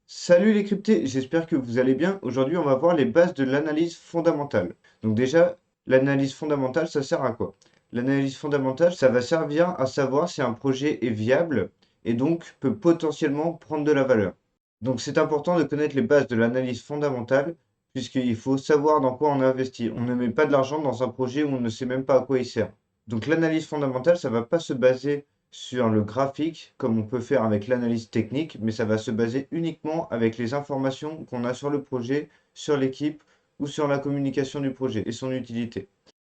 Salut les cryptés, j'espère que vous allez bien. Aujourd'hui, on va voir les bases de l'analyse fondamentale. Donc déjà, l'analyse fondamentale, ça sert à quoi? L'analyse fondamentale, ça va servir à savoir si un projet est viable et donc peut potentiellement prendre de la valeur. Donc c'est important de connaître les bases de l'analyse fondamentale puisqu'il faut savoir dans quoi on investit. On ne met pas de l'argent dans un projet où on ne sait même pas à quoi il sert. Donc l'analyse fondamentale, ça va pas se baser sur le graphique, comme on peut faire avec l'analyse technique, mais ça va se baser uniquement avec les informations qu'on a sur le projet, sur l'équipe ou sur la communication du projet et son utilité.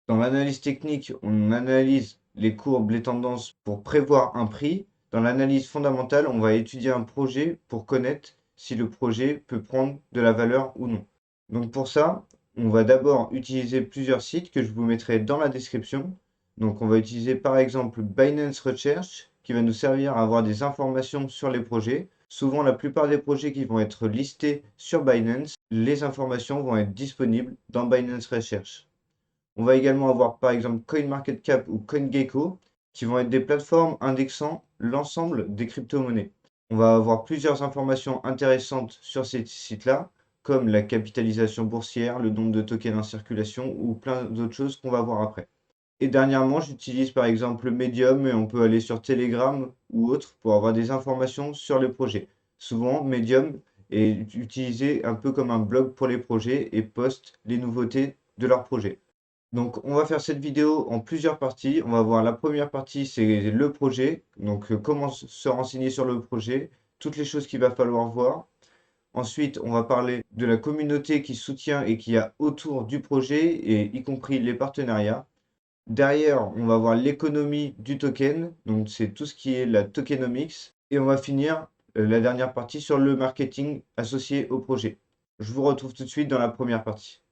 Dans l'analyse technique, on analyse les courbes, les tendances pour prévoir un prix. Dans l'analyse fondamentale, on va étudier un projet pour connaître si le projet peut prendre de la valeur ou non. Donc pour ça, on va d'abord utiliser plusieurs sites que je vous mettrai dans la description. Donc on va utiliser par exemple Binance Research qui va nous servir à avoir des informations sur les projets. Souvent, la plupart des projets qui vont être listés sur Binance, les informations vont être disponibles dans Binance Research. On va également avoir par exemple CoinMarketCap ou CoinGecko qui vont être des plateformes indexant l'ensemble des crypto-monnaies. On va avoir plusieurs informations intéressantes sur ces sites-là, comme la capitalisation boursière, le nombre de tokens en circulation ou plein d'autres choses qu'on va voir après. Et dernièrement, j'utilise par exemple Medium et on peut aller sur Telegram ou autre pour avoir des informations sur les projets. Souvent, Medium est utilisé un peu comme un blog pour les projets et poste les nouveautés de leurs projets. Donc, on va faire cette vidéo en plusieurs parties. On va voir la première partie, c'est le projet. Donc, comment se renseigner sur le projet, toutes les choses qu'il va falloir voir. Ensuite, on va parler de la communauté qui soutient et qui a autour du projet, et y compris les partenariats. Derrière, on va voir l'économie du token. Donc, c'est tout ce qui est la tokenomics. Et on va finir la dernière partie sur le marketing associé au projet. Je vous retrouve tout de suite dans la première partie.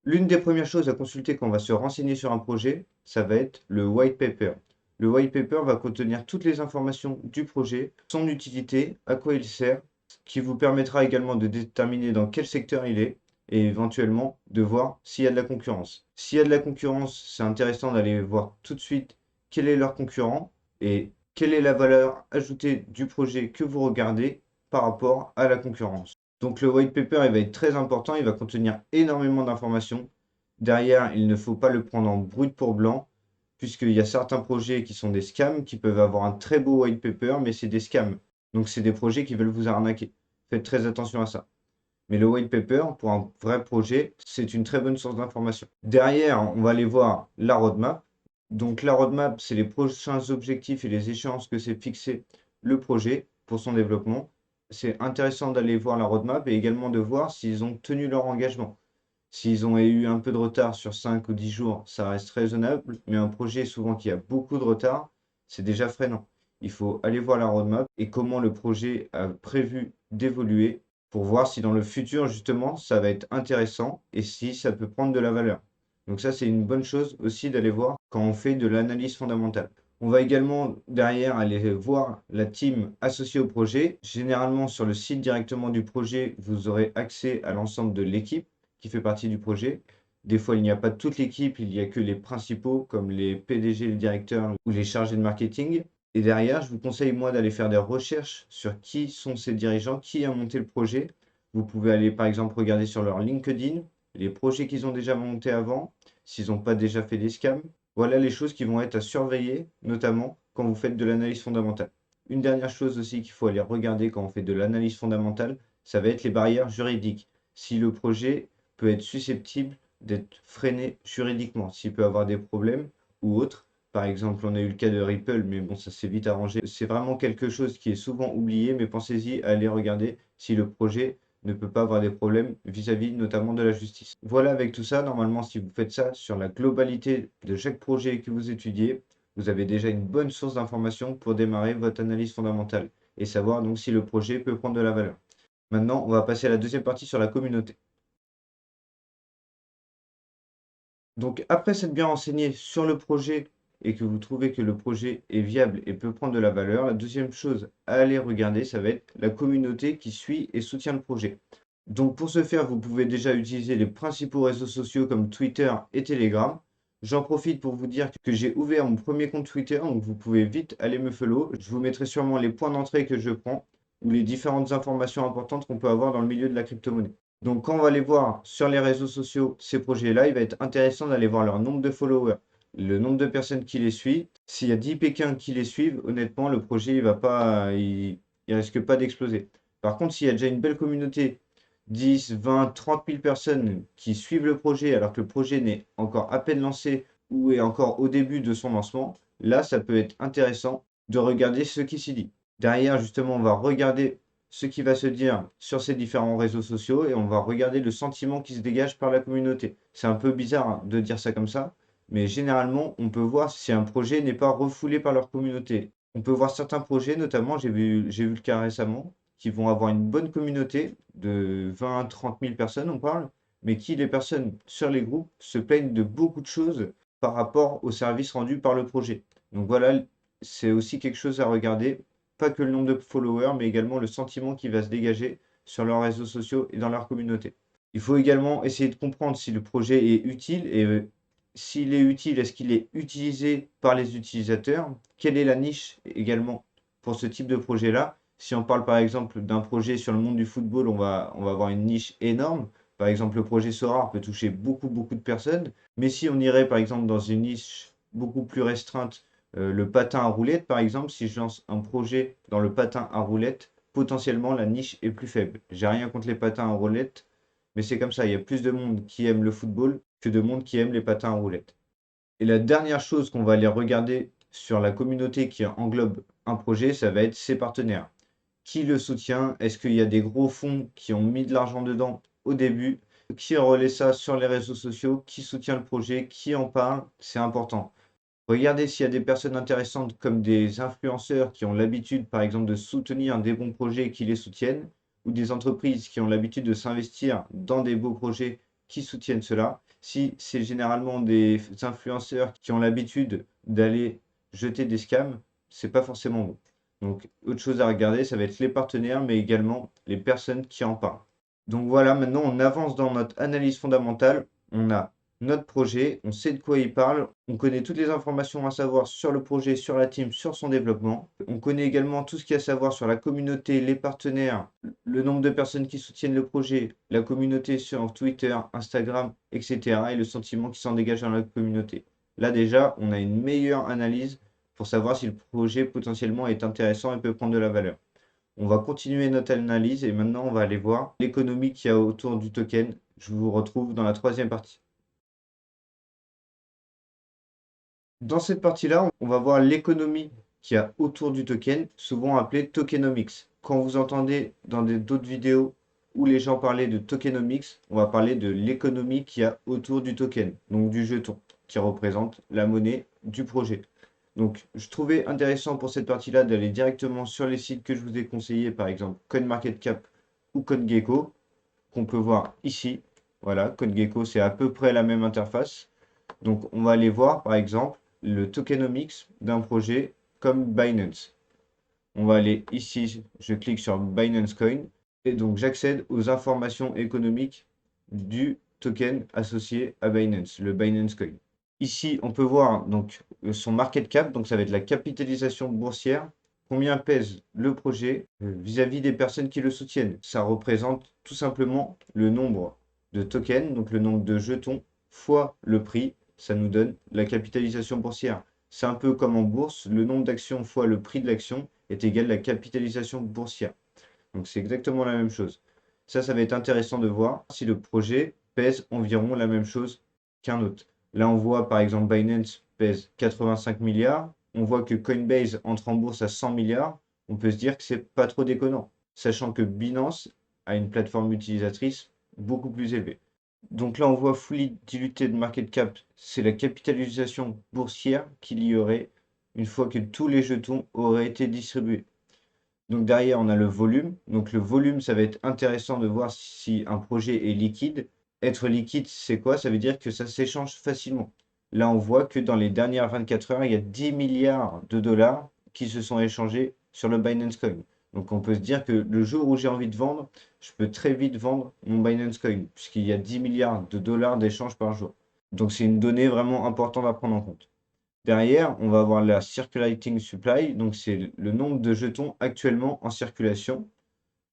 L'une des premières choses à consulter quand on va se renseigner sur un projet, ça va être le white paper. Le white paper va contenir toutes les informations du projet, son utilité, à quoi il sert, qui vous permettra également de déterminer dans quel secteur il est et éventuellement de voir s'il y a de la concurrence. S'il y a de la concurrence, c'est intéressant d'aller voir tout de suite quel est leur concurrent et quelle est la valeur ajoutée du projet que vous regardez par rapport à la concurrence. Donc le white paper, il va être très important, il va contenir énormément d'informations. Derrière, il ne faut pas le prendre en brut pour blanc, puisqu'il y a certains projets qui sont des scams, qui peuvent avoir un très beau white paper, mais c'est des scams. Donc c'est des projets qui veulent vous arnaquer. Faites très attention à ça. Mais le white paper, pour un vrai projet, c'est une très bonne source d'information. Derrière, on va aller voir la roadmap. Donc la roadmap, c'est les prochains objectifs et les échéances que s'est fixé le projet pour son développement. C'est intéressant d'aller voir la roadmap et également de voir s'ils ont tenu leur engagement. S'ils ont eu un peu de retard sur 5 ou 10 jours, ça reste raisonnable, mais un projet souvent qui a beaucoup de retard, c'est déjà freinant. Il faut aller voir la roadmap et comment le projet a prévu d'évoluer pour voir si dans le futur, justement, ça va être intéressant et si ça peut prendre de la valeur. Donc ça, c'est une bonne chose aussi d'aller voir quand on fait de l'analyse fondamentale. On va également derrière aller voir la team associée au projet. Généralement, sur le site directement du projet, vous aurez accès à l'ensemble de l'équipe qui fait partie du projet. Des fois, il n'y a pas toute l'équipe, il n'y a que les principaux, comme les PDG, les directeurs ou les chargés de marketing. Et derrière, je vous conseille, moi, d'aller faire des recherches sur qui sont ces dirigeants, qui a monté le projet. Vous pouvez aller, par exemple, regarder sur leur LinkedIn, les projets qu'ils ont déjà montés avant, s'ils n'ont pas déjà fait des scams. Voilà les choses qui vont être à surveiller, notamment quand vous faites de l'analyse fondamentale. Une dernière chose aussi qu'il faut aller regarder quand on fait de l'analyse fondamentale, ça va être les barrières juridiques. Si le projet peut être susceptible d'être freiné juridiquement, s'il peut avoir des problèmes ou autres. Par exemple, on a eu le cas de Ripple, mais bon, ça s'est vite arrangé. C'est vraiment quelque chose qui est souvent oublié, mais pensez-y à aller regarder si le projet ne peut pas avoir des problèmes vis-à-vis notamment de la justice. Voilà, avec tout ça, normalement, si vous faites ça sur la globalité de chaque projet que vous étudiez, vous avez déjà une bonne source d'information pour démarrer votre analyse fondamentale et savoir donc si le projet peut prendre de la valeur. Maintenant, on va passer à la deuxième partie sur la communauté. Donc après s'être bien renseigné sur le projet et que vous trouvez que le projet est viable et peut prendre de la valeur, la deuxième chose à aller regarder, ça va être la communauté qui suit et soutient le projet. Donc pour ce faire, vous pouvez déjà utiliser les principaux réseaux sociaux comme Twitter et Telegram. J'en profite pour vous dire que j'ai ouvert mon premier compte Twitter, donc vous pouvez vite aller me follow. Je vous mettrai sûrement les points d'entrée que je prends ou les différentes informations importantes qu'on peut avoir dans le milieu de la crypto-monnaie. Donc quand on va aller voir sur les réseaux sociaux ces projets-là, il va être intéressant d'aller voir leur nombre de followers, le nombre de personnes qui les suivent. S'il y a 10 Pékins qui les suivent, honnêtement, le projet, il va pas, il risque pas d'exploser. Par contre, s'il y a déjà une belle communauté, 10, 20, 30 000 personnes qui suivent le projet alors que le projet n'est encore à peine lancé ou est encore au début de son lancement, là, ça peut être intéressant de regarder ce qui s'y dit. Derrière, justement, on va regarder ce qui va se dire sur ces différents réseaux sociaux et on va regarder le sentiment qui se dégage par la communauté. C'est un peu bizarre hein, de dire ça comme ça, mais généralement, on peut voir si un projet n'est pas refoulé par leur communauté. On peut voir certains projets, notamment, j'ai vu le cas récemment, qui vont avoir une bonne communauté de 20 à 30 000 personnes, on parle, mais qui, les personnes sur les groupes, se plaignent de beaucoup de choses par rapport au service rendu par le projet. Donc voilà, c'est aussi quelque chose à regarder, pas que le nombre de followers, mais également le sentiment qui va se dégager sur leurs réseaux sociaux et dans leur communauté. Il faut également essayer de comprendre si le projet est utile et s'il est utile, est-ce qu'il est utilisé par les utilisateurs? Quelle est la niche également pour ce type de projet-là? Si on parle par exemple d'un projet sur le monde du football, on va avoir une niche énorme. Par exemple, le projet Sora peut toucher beaucoup de personnes. Mais si on irait par exemple dans une niche beaucoup plus restreinte, le patin à roulettes par exemple, si je lance un projet dans le patin à roulettes, potentiellement la niche est plus faible. J'ai rien contre les patins à roulettes, mais c'est comme ça, il y a plus de monde qui aime le football que de monde qui aime les patins à roulettes. Et la dernière chose qu'on va aller regarder sur la communauté qui englobe un projet, ça va être ses partenaires. Qui le soutient? Est-ce qu'il y a des gros fonds qui ont mis de l'argent dedans au début? Qui relaie ça sur les réseaux sociaux? Qui soutient le projet? Qui en parle? C'est important. Regardez s'il y a des personnes intéressantes comme des influenceurs qui ont l'habitude, par exemple, de soutenir des bons projets et qui les soutiennent, ou des entreprises qui ont l'habitude de s'investir dans des beaux projets qui soutiennent cela. Si c'est généralement des influenceurs qui ont l'habitude d'aller jeter des scams, c'est pas forcément bon. Donc, autre chose à regarder, ça va être les partenaires, mais également les personnes qui en parlent. Donc voilà, maintenant on avance dans notre analyse fondamentale. On a notre projet, on sait de quoi il parle, on connaît toutes les informations à savoir sur le projet, sur la team, sur son développement. On connaît également tout ce qu'il y a à savoir sur la communauté, les partenaires, le nombre de personnes qui soutiennent le projet, la communauté sur Twitter, Instagram, etc. et le sentiment qui s'en dégage dans la communauté. Là déjà, on a une meilleure analyse pour savoir si le projet potentiellement est intéressant et peut prendre de la valeur. On va continuer notre analyse et maintenant on va aller voir l'économie qu'il y a autour du token. Je vous retrouve dans la troisième partie. Dans cette partie-là, on va voir l'économie qu'il y a autour du token, souvent appelée tokenomics. Quand vous entendez dans d'autres vidéos où les gens parlaient de tokenomics, on va parler de l'économie qu'il y a autour du token, donc du jeton, qui représente la monnaie du projet. Donc, je trouvais intéressant pour cette partie-là d'aller directement sur les sites que je vous ai conseillés, par exemple CoinMarketCap ou CoinGecko, qu'on peut voir ici. Voilà, CoinGecko, c'est à peu près la même interface. Donc, on va aller voir, par exemple, le tokenomics d'un projet comme Binance. On va aller ici, je clique sur Binance Coin, et donc j'accède aux informations économiques du token associé à Binance, le Binance Coin. Ici, on peut voir donc son market cap, donc ça va être la capitalisation boursière, combien pèse le projet vis-à-vis des personnes qui le soutiennent. Ça représente tout simplement le nombre de tokens, donc le nombre de jetons, fois le prix, ça nous donne la capitalisation boursière. C'est un peu comme en bourse, le nombre d'actions fois le prix de l'action est égal à la capitalisation boursière. Donc c'est exactement la même chose. Ça va être intéressant de voir si le projet pèse environ la même chose qu'un autre. Là, on voit par exemple Binance pèse 85 milliards. On voit que Coinbase entre en bourse à 100 milliards. On peut se dire que c'est pas trop déconnant, sachant que Binance a une plateforme utilisatrice beaucoup plus élevée. Donc là, on voit fully diluted market cap, c'est la capitalisation boursière qu'il y aurait une fois que tous les jetons auraient été distribués. Donc derrière, on a le volume. Donc le volume, ça va être intéressant de voir si un projet est liquide. Être liquide, c'est quoi? Ça veut dire que ça s'échange facilement. Là, on voit que dans les dernières 24 heures, il y a 10 milliards de dollars qui se sont échangés sur le Binance Coin. Donc on peut se dire que le jour où j'ai envie de vendre, je peux très vite vendre mon Binance Coin, puisqu'il y a 10 milliards de dollars d'échanges par jour. Donc c'est une donnée vraiment importante à prendre en compte. Derrière, on va avoir la circulating supply, donc c'est le nombre de jetons actuellement en circulation.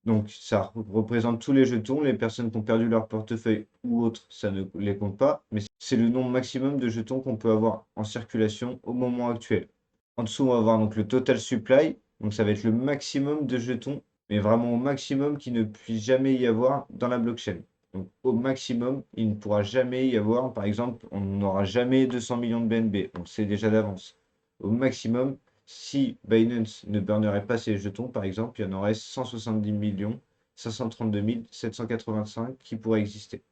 Donc ça représente tous les jetons, les personnes qui ont perdu leur portefeuille ou autres, ça ne les compte pas, mais c'est le nombre maximum de jetons qu'on peut avoir en circulation au moment actuel. En dessous, on va avoir donc le total supply, donc ça va être le maximum de jetons, mais vraiment au maximum qu'il ne puisse jamais y avoir dans la blockchain. Donc au maximum, il ne pourra jamais y avoir, par exemple, on n'aura jamais 200 millions de BNB, on le sait déjà d'avance. Au maximum, si Binance ne burnerait pas ses jetons, par exemple, il y en aurait 170 532 785 qui pourraient exister.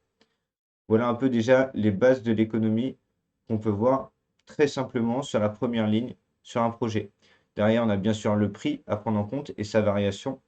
Voilà un peu déjà les bases de l'économie qu'on peut voir très simplement sur la première ligne sur un projet. Derrière, on a bien sûr le prix à prendre en compte et sa variation.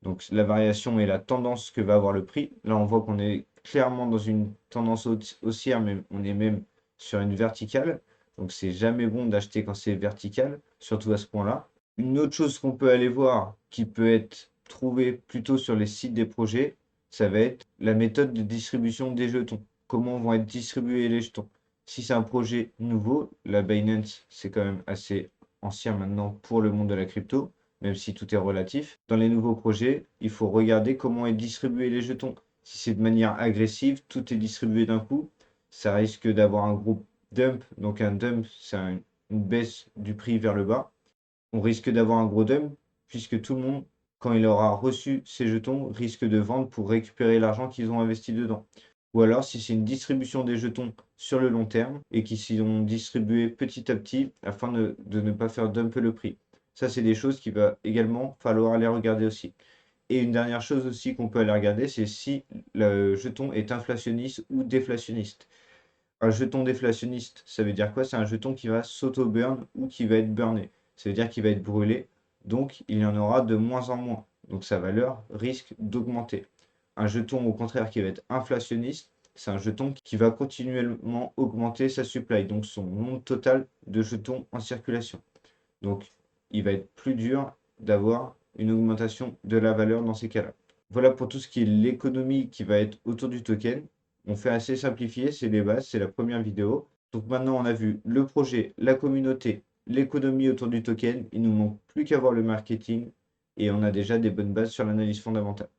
Donc la variation est la tendance que va avoir le prix. Là, on voit qu'on est clairement dans une tendance haussière, mais on est même sur une verticale. Donc c'est jamais bon d'acheter quand c'est vertical, surtout à ce point-là. Une autre chose qu'on peut aller voir, qui peut être trouvée plutôt sur les sites des projets, ça va être la méthode de distribution des jetons. Comment vont être distribués les jetons. Si c'est un projet nouveau, la Binance, c'est quand même assez ancien maintenant pour le monde de la crypto, même si tout est relatif. Dans les nouveaux projets, il faut regarder comment est distribués les jetons. Si c'est de manière agressive, tout est distribué d'un coup, ça risque d'avoir un gros dump. Donc un dump, c'est une baisse du prix vers le bas. On risque d'avoir un gros dump, puisque tout le monde, quand il aura reçu ses jetons, risque de vendre pour récupérer l'argent qu'ils ont investi dedans. Ou alors, si c'est une distribution des jetons sur le long terme et qui sont distribués petit à petit afin de ne pas faire dumper le prix. Ça, c'est des choses qu'il va également falloir aller regarder aussi. Et une dernière chose aussi qu'on peut aller regarder, c'est si le jeton est inflationniste ou déflationniste. Un jeton déflationniste, ça veut dire quoi? C'est un jeton qui va s'auto-burn ou qui va être burné. Ça veut dire qu'il va être brûlé, donc il y en aura de moins en moins. Donc sa valeur risque d'augmenter. Un jeton, au contraire, qui va être inflationniste, c'est un jeton qui va continuellement augmenter sa supply, donc son nombre total de jetons en circulation. Donc il va être plus dur d'avoir une augmentation de la valeur dans ces cas-là. Voilà pour tout ce qui est l'économie qui va être autour du token. On fait assez simplifié, c'est les bases, c'est la première vidéo. Donc maintenant, on a vu le projet, la communauté, l'économie autour du token. Il nous manque plus qu'à voir le marketing et on a déjà des bonnes bases sur l'analyse fondamentale.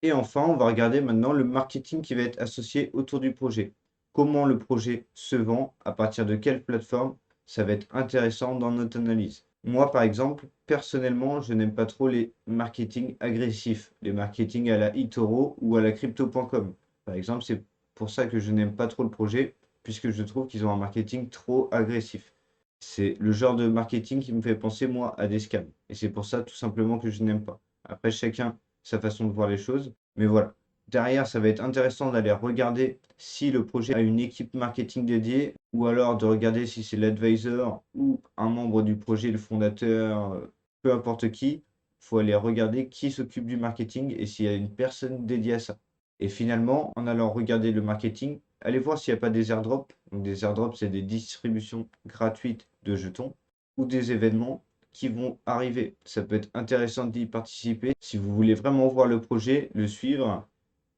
Et enfin, on va regarder maintenant le marketing qui va être associé autour du projet. Comment le projet se vend, à partir de quelle plateforme, ça va être intéressant dans notre analyse. Moi, par exemple, personnellement, je n'aime pas trop les marketing agressifs, les marketing à la eToro ou à la crypto.com. Par exemple, c'est pour ça que je n'aime pas trop le projet, puisque je trouve qu'ils ont un marketing trop agressif. C'est le genre de marketing qui me fait penser, moi, à des scams. Et c'est pour ça, tout simplement, que je n'aime pas. Après, chacun sa façon de voir les choses. Mais voilà. Derrière, ça va être intéressant d'aller regarder si le projet a une équipe marketing dédiée ou alors de regarder si c'est l'advisor ou un membre du projet, le fondateur, peu importe qui. Il faut aller regarder qui s'occupe du marketing et s'il y a une personne dédiée à ça. Et finalement, en allant regarder le marketing, allez voir s'il n'y a pas des airdrops. Donc des airdrops, c'est des distributions gratuites de jetons ou des événements qui vont arriver. Ça peut être intéressant d'y participer si vous voulez vraiment voir le projet, le suivre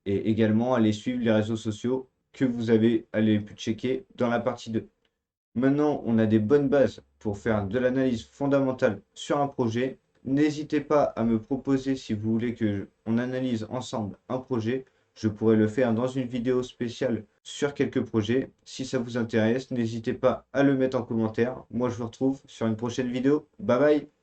et également aller suivre les réseaux sociaux que vous avez allé pu checker dans la partie 2. Maintenant, on a des bonnes bases pour faire de l'analyse fondamentale sur un projet. N'hésitez pas à me proposer si vous voulez qu'on analyse ensemble un projet. Je pourrais le faire dans une vidéo spéciale sur quelques projets. Si ça vous intéresse, n'hésitez pas à le mettre en commentaire. Moi, je vous retrouve sur une prochaine vidéo. Bye bye!